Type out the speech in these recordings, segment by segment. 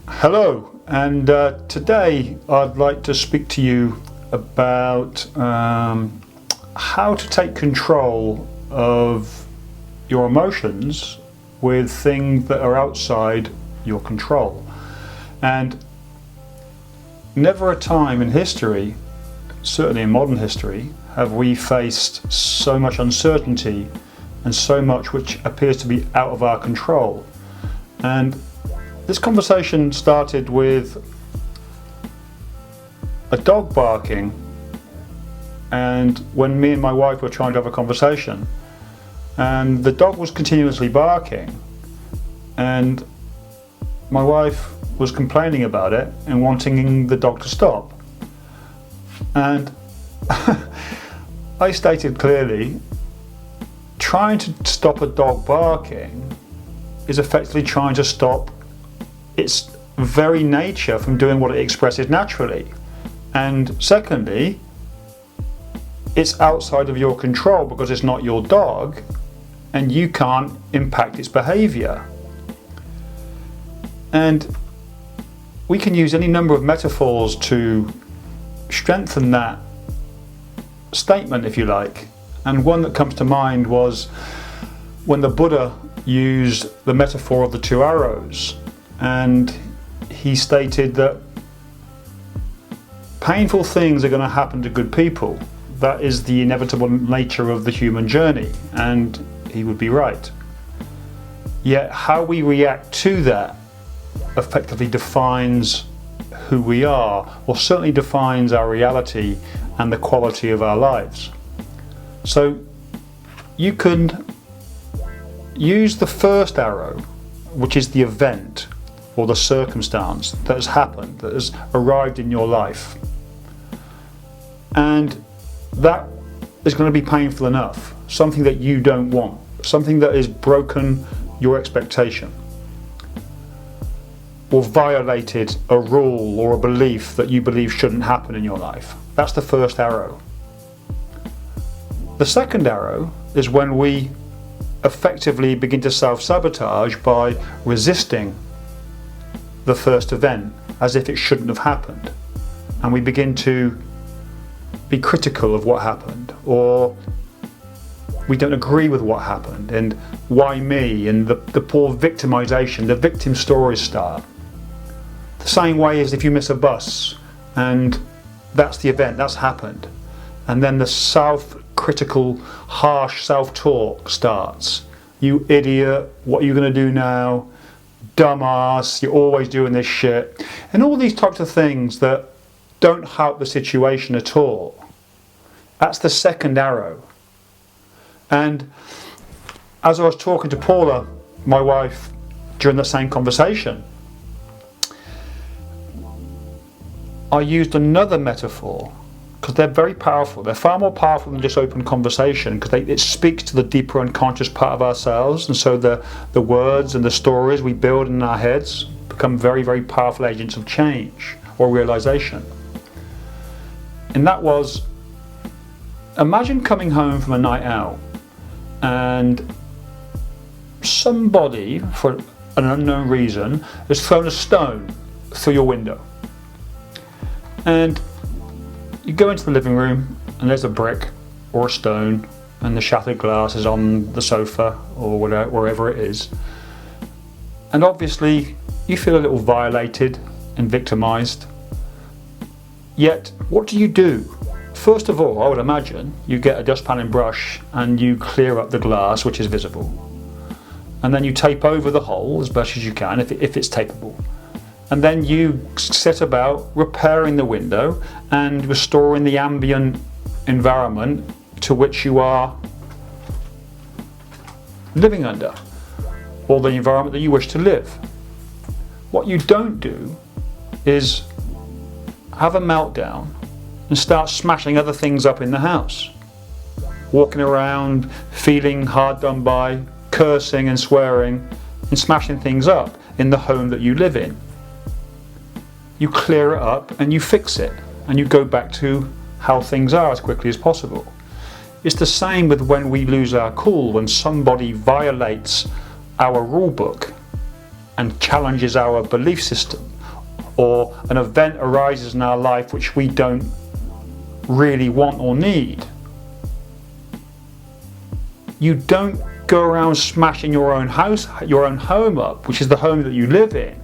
Hello, and today I'd like to speak to you about how to take control of your emotions with things that are outside your control. And never a time in history, certainly in modern history, have we faced so much uncertainty and so much which appears to be out of our control. And this conversation started with a dog barking, and when me and my wife were trying to have a conversation, and the dog was continuously barking, and my wife was complaining about it and wanting the dog to stop. And I stated clearly, trying to stop a dog barking is effectively trying to stop its very nature from doing what it expresses naturally. And secondly, it's outside of your control because it's not your dog and you can't impact its behavior. And we can use any number of metaphors to strengthen that statement, if you like. And one that comes to mind was when the Buddha used the metaphor of the two arrows. And he stated that painful things are going to happen to good people. That is the inevitable nature of the human journey, and he would be right. Yet how we react to that effectively defines who we are, or certainly defines our reality and the quality of our lives. So you can use the first arrow, which is the event or the circumstance that has happened, that has arrived in your life. And that is going to be painful enough, something that you don't want, something that has broken your expectation, or violated a rule or a belief that you believe shouldn't happen in your life. That's the first arrow. The second arrow is when we effectively begin to self-sabotage by resisting the first event as if it shouldn't have happened, and we begin to be critical of what happened, or we don't agree with what happened, and why me, and the poor victimization, the victim stories start. The same way as if you miss a bus and that's the event, that's happened, and then the self-critical, harsh self-talk starts. You idiot, what are you going to do now? Dumbass, you're always doing this shit. And all these types of things that don't help the situation at all. That's the second arrow. And as I was talking to Paula, my wife, during the same conversation, I used another metaphor, because they're very powerful. They're far more powerful than just open conversation, because it speaks to the deeper unconscious part of ourselves, and so the words and the stories we build in our heads become very, very powerful agents of change or realization. And that was, imagine coming home from a night out and somebody, for an unknown reason, has thrown a stone through your window. And you go into the living room and there's a brick or a stone and the shattered glass is on the sofa or whatever, wherever it is. And obviously you feel a little violated and victimized. Yet what do? First of all, I would imagine you get a dustpan and brush and you clear up the glass which is visible. And then you tape over the hole as best as you can if it's tapeable. And then you set about repairing the window and restoring the ambient environment to which you are living under, or the environment that you wish to live. What you don't do is have a meltdown and start smashing other things up in the house, walking around feeling hard done by, cursing and swearing and smashing things up in the home that you live in. You clear it up and you fix it and you go back to how things are as quickly as possible. It's the same with when we lose our cool, when somebody violates our rule book and challenges our belief system, or an event arises in our life which we don't really want or need, you don't go around smashing your own home up, which is the home that you live in,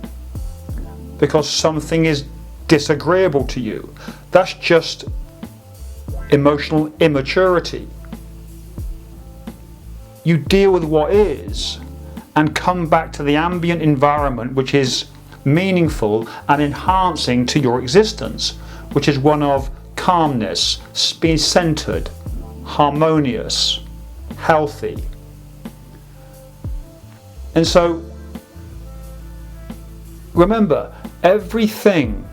because something is disagreeable to you. That's just emotional immaturity. You deal with what is and come back to the ambient environment which is meaningful and enhancing to your existence, which is one of calmness, being centered, harmonious, healthy. And so remember, everything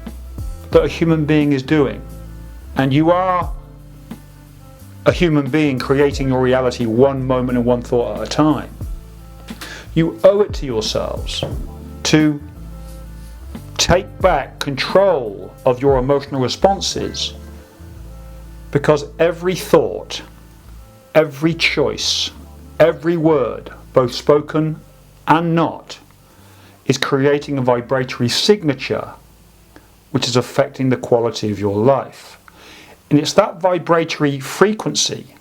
that a human being is doing, and you are a human being creating your reality one moment and one thought at a time, you owe it to yourselves to take back control of your emotional responses, because every thought, every choice, every word, both spoken and not, is creating a vibratory signature which is affecting the quality of your life. And it's that vibratory frequency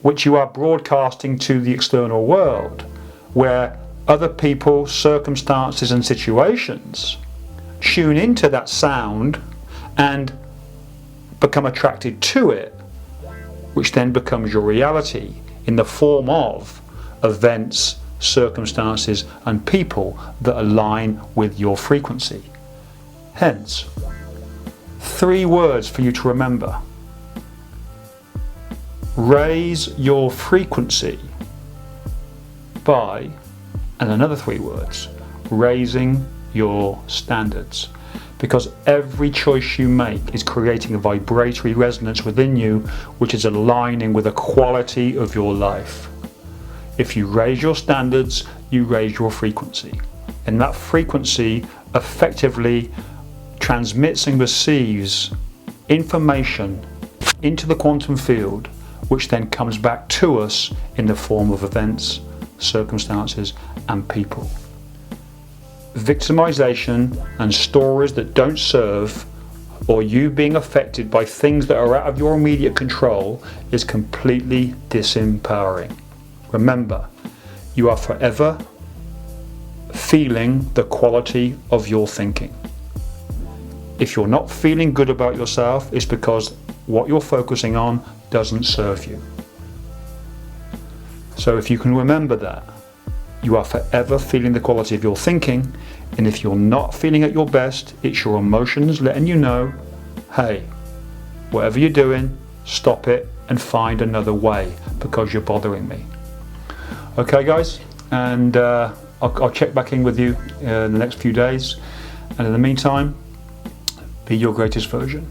which you are broadcasting to the external world, where other people, circumstances and situations tune into that sound and become attracted to it, which then becomes your reality in the form of events, circumstances and people that align with your frequency. Hence, 3 words for you to remember: raise your frequency by, and another 3 words, raising your standards. Because every choice you make is creating a vibratory resonance within you which is aligning with the quality of your life. If you raise your standards, you raise your frequency. And that frequency effectively transmits and receives information into the quantum field, which then comes back to us in the form of events, circumstances and people. Victimization and stories that don't serve, or you being affected by things that are out of your immediate control, is completely disempowering. Remember, you are forever feeling the quality of your thinking. If you're not feeling good about yourself, it's because what you're focusing on doesn't serve you. So if you can remember that, you are forever feeling the quality of your thinking, and if you're not feeling at your best, it's your emotions letting you know, hey, whatever you're doing, stop it and find another way because you're bothering me. Okay guys, and I'll check back in with you in the next few days, and in the meantime, be your greatest version.